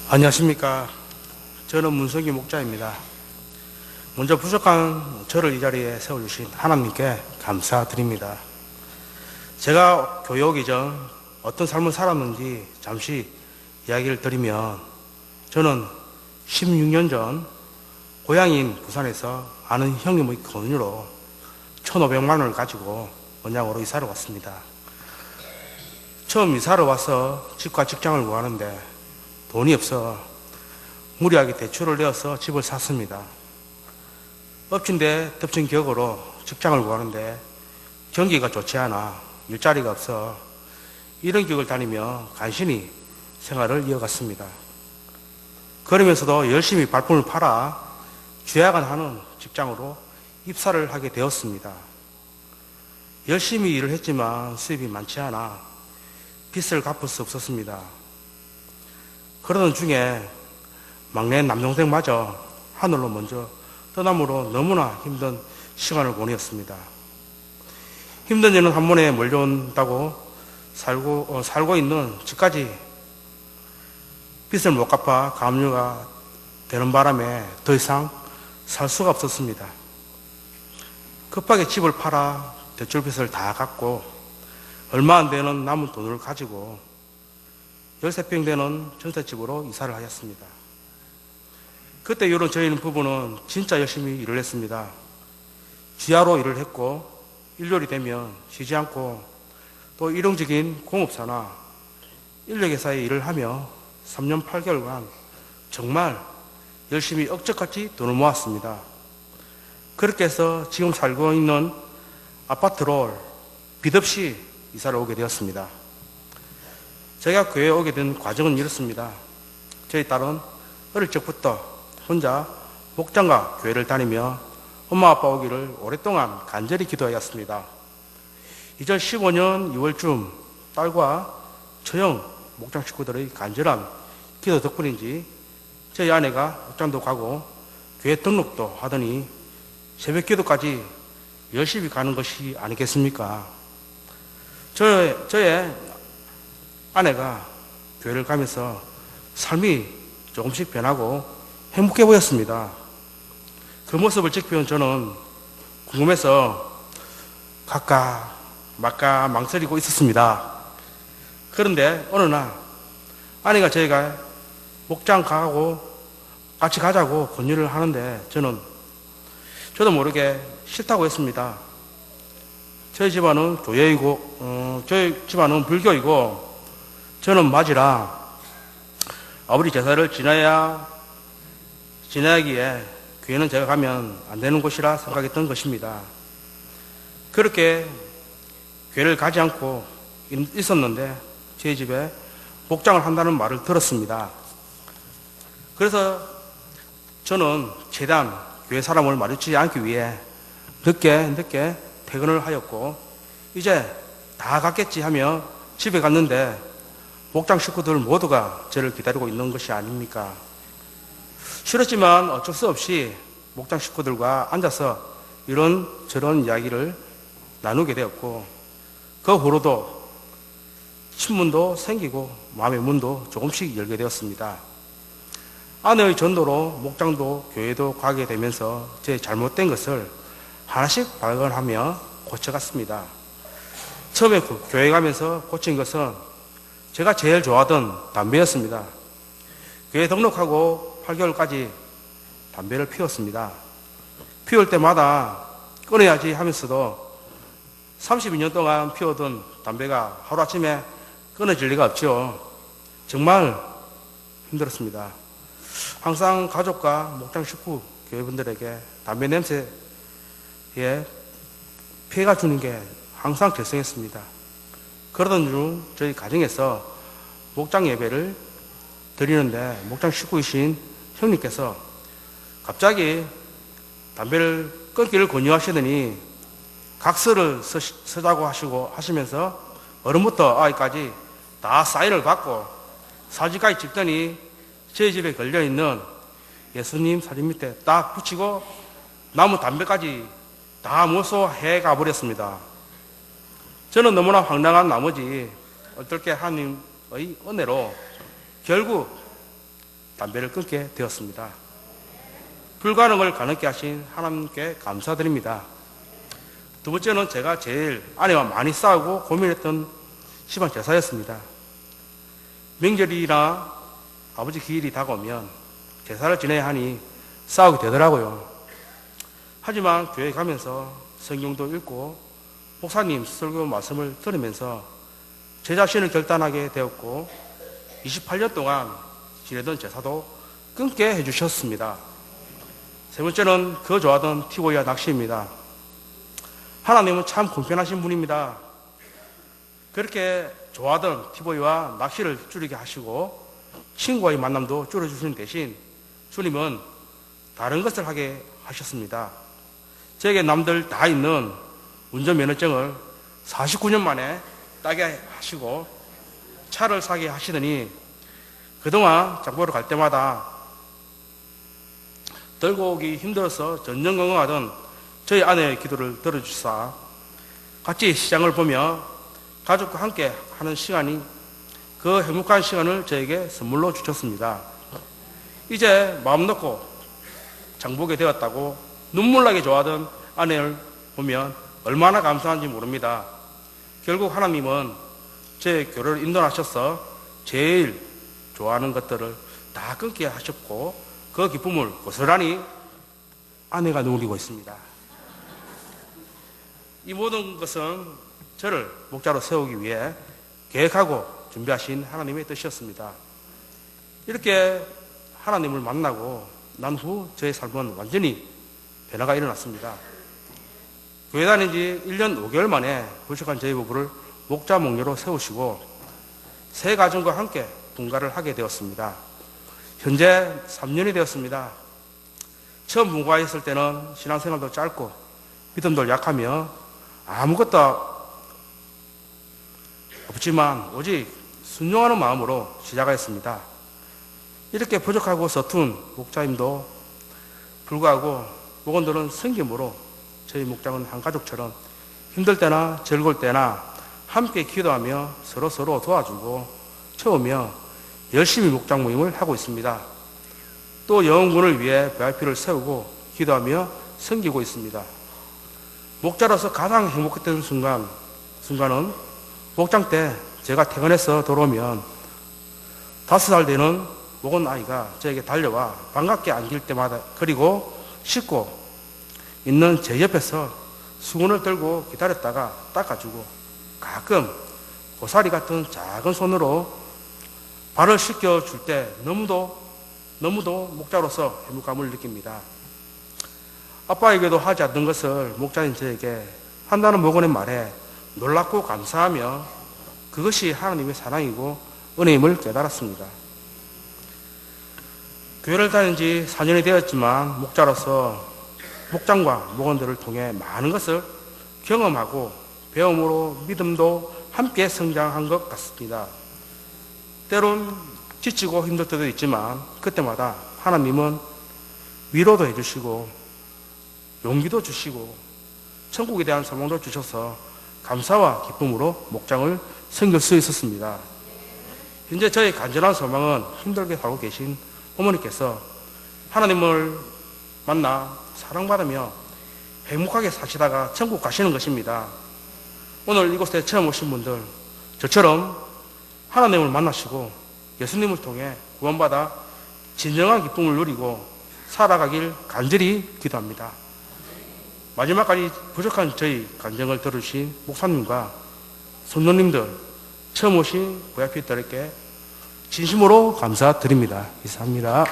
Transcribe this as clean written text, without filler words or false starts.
안녕하십니까. 저는 문성기 목자입니다. 먼저 부족한 저를 이 자리에 세워주신 하나님께 감사드립니다. 제가 교회 오기 전 어떤 삶을 살았는지 잠시 이야기를 드리면, 저는 16년 전 고향인 부산에서 아는 형님의 권유로 1,500만 원을 가지고 언양으로 이사를 왔습니다. 처음 이사를 와서 집과 직장을 구하는데 돈이 없어 무리하게 대출을 내어서 집을 샀습니다. 엎친 데 덮친 격으로 직장을 구하는데 경기가 좋지 않아 일자리가 없어 이런 격을 다니며 간신히 생활을 이어갔습니다. 그러면서도 열심히 발품을 팔아 주야간하는 직장으로 입사를 하게 되었습니다. 열심히 일을 했지만 수입이 많지 않아 빚을 갚을 수 없었습니다. 그러던 중에 막내 남동생마저 하늘로 먼저 떠남으로 너무나 힘든 시간을 보내었습니다. 힘든 일은 한 번에 몰려온다고 살고 있는 집까지 빚을 못 갚아 가압류가 되는 바람에 더 이상 살 수가 없었습니다. 급하게 집을 팔아 대출빚을 다 갚고 얼마 안 되는 남은 돈을 가지고 13평 되는 전셋집으로 이사를 하였습니다. 그때 이후로 저희는 부부는 진짜 열심히 일을 했습니다. 지하로 일을 했고 일요일이 되면 쉬지 않고 또 일용직인 공업사나 인력회사에 일을 하며 3년 8개월간 정말 열심히 억적같이 돈을 모았습니다. 그렇게 해서 지금 살고 있는 아파트로 빚 없이 이사를 오게 되었습니다. 제가 교회에 오게 된 과정은 이렇습니다. 저희 딸은 어릴 적부터 혼자 목장과 교회를 다니며 엄마 아빠 오기를 오랫동안 간절히 기도하였습니다. 2015년 2월쯤 딸과 처형 목장 식구들의 간절한 기도 덕분인지 저희 아내가 목장도 가고 교회 등록도 하더니 새벽 기도까지 열심히 가는 것이 아니겠습니까? 저의 아내가 교회를 가면서 삶이 조금씩 변하고 행복해 보였습니다. 그 모습을 지켜본 저는 궁금해서 갈까 말까 망설이고 있었습니다. 그런데 어느 날 아내가 저희가 목장 가고 같이 가자고 권유를 하는데 저도 모르게 싫다고 했습니다. 저희 집안은 교회이고 저희 집안은 불교이고 저는 맞이라 아버지 제사를 지나야기에 교회는 제가 가면 안 되는 곳이라 생각했던 것입니다. 그렇게 교회를 가지 않고 있었는데 저희 집에 목장을 한다는 말을 들었습니다. 그래서 저는 최대한 교회 사람을 마주치지 않기 위해 늦게 퇴근을 하였고 이제 다 갔겠지 하며 집에 갔는데 목장 식구들 모두가 저를 기다리고 있는 것이 아닙니까? 싫었지만 어쩔 수 없이 목장 식구들과 앉아서 이런저런 이야기를 나누게 되었고 그 후로도 친문도 생기고 마음의 문도 조금씩 열게 되었습니다. 아내의 전도로 목장도 교회도 가게 되면서 제 잘못된 것을 하나씩 발견하며 고쳐갔습니다. 처음에 교회 가면서 고친 것은 제가 제일 좋아하던 담배였습니다. 교회 등록하고 8개월까지 담배를 피웠습니다. 피울 때마다 끊어야지 하면서도 32년 동안 피우던 담배가 하루아침에 끊어질 리가 없죠. 정말 힘들었습니다. 항상 가족과 목장 식구 교회분들에게 담배 냄새에 피해가 주는 게 항상 죄송했습니다. 그러던 중 저희 가정에서 목장 예배를 드리는데 목장 식구이신 형님께서 갑자기 담배를 끊기를 권유하시더니 각서를 쓰자고 하시면서 어른부터 아이까지 다 사인을 받고 사진까지 찍더니 저희 집에 걸려있는 예수님 사진 밑에 딱 붙이고 남은 담배까지 다 몰수해 가버렸습니다. 저는 너무나 황당한 나머지 어떻게 하나님의 은혜로 결국 담배를 끊게 되었습니다. 불가능을 가능케 하신 하나님께 감사드립니다. 두 번째는 제가 제일 아내와 많이 싸우고 고민했던 시방 제사였습니다. 명절이나 아버지 기일이 다가오면 제사를 지내야 하니 싸우게 되더라고요. 하지만 교회 가면서 성경도 읽고 목사님 설교 말씀을 들으면서 제 자신을 결단하게 되었고 28년 동안 지내던 제사도 끊게 해주셨습니다. 세 번째는 그 좋아하던 티보이와 낚시입니다. 하나님은 참 공평하신 분입니다. 그렇게 좋아하던 티보이와 낚시를 줄이게 하시고 친구와의 만남도 줄여주시는 대신 주님은 다른 것을 하게 하셨습니다. 저에게 남들 다 있는 운전면허증을 49년 만에 따게 하시고 차를 사게 하시더니 그동안 장보러 갈 때마다 들고 오기 힘들어서 전전긍긍하던 저희 아내의 기도를 들어주사 같이 시장을 보며 가족과 함께 하는 시간이 그 행복한 시간을 저에게 선물로 주셨습니다. 이제 마음 놓고 장보게 되었다고 눈물나게 좋아하던 아내를 보면 얼마나 감사한지 모릅니다. 결국 하나님은 제 교회를 인도하셔서 제일 좋아하는 것들을 다 끊게 하셨고 그 기쁨을 고스란히 아내가 누리고 있습니다. 이 모든 것은 저를 목자로 세우기 위해 계획하고 준비하신 하나님의 뜻이었습니다. 이렇게 하나님을 만나고 난 후 저의 삶은 완전히 변화가 일어났습니다. 교회 다닌 지 1년 5개월 만에 부족한 저희 부부를 목자 목녀로 세우시고 새 가정과 함께 분가를 하게 되었습니다. 현재 3년이 되었습니다. 처음 분가했을 때는 신앙생활도 짧고 믿음도 약하며 아무것도 없지만 오직 순종하는 마음으로 시작하였습니다. 이렇게 부족하고 서툰 목자임도 불구하고 목원들은 성김으로 저희 목장은 한 가족처럼 힘들 때나 즐거울 때나 함께 기도하며 서로 도와주고 채우며 열심히 목장 모임을 하고 있습니다. 또 영혼군을 위해 VIP를 세우고 기도하며 섬기고 있습니다. 목자로서 가장 행복했던 순간은 목장 때 제가 퇴근해서 돌아오면 5살 되는 목원 아이가 저에게 달려와 반갑게 안길 때마다 그리고 씻고 있는 제 옆에서 수건을 들고 기다렸다가 닦아주고 가끔 고사리 같은 작은 손으로 발을 씻겨줄 때 너무도 목자로서 행복감을 느낍니다. 아빠에게도 하지 않던 것을 목자인 저에게 한다는 목원의 말에 놀랍고 감사하며 그것이 하나님의 사랑이고 은혜임을 깨달았습니다. 교회를 다닌 지 4년이 되었지만 목자로서 목장과 목원들을 통해 많은 것을 경험하고 배움으로 믿음도 함께 성장한 것 같습니다. 때론 지치고 힘들 때도 있지만 그때마다 하나님은 위로도 해주시고 용기도 주시고 천국에 대한 소망도 주셔서 감사와 기쁨으로 목장을 섬길 수 있었습니다. 현재 저의 간절한 소망은 힘들게 살고 계신 어머니께서 하나님을 만나 사랑받으며 행복하게 사시다가 천국 가시는 것입니다. 오늘 이곳에 처음 오신 분들 저처럼 하나님을 만나시고 예수님을 통해 구원받아 진정한 기쁨을 누리고 살아가길 간절히 기도합니다. 마지막까지 부족한 저희 간증을 들으신 목사님과 손녀님들, 처음 오신 VIP들에게 진심으로 감사드립니다. 이상입니다.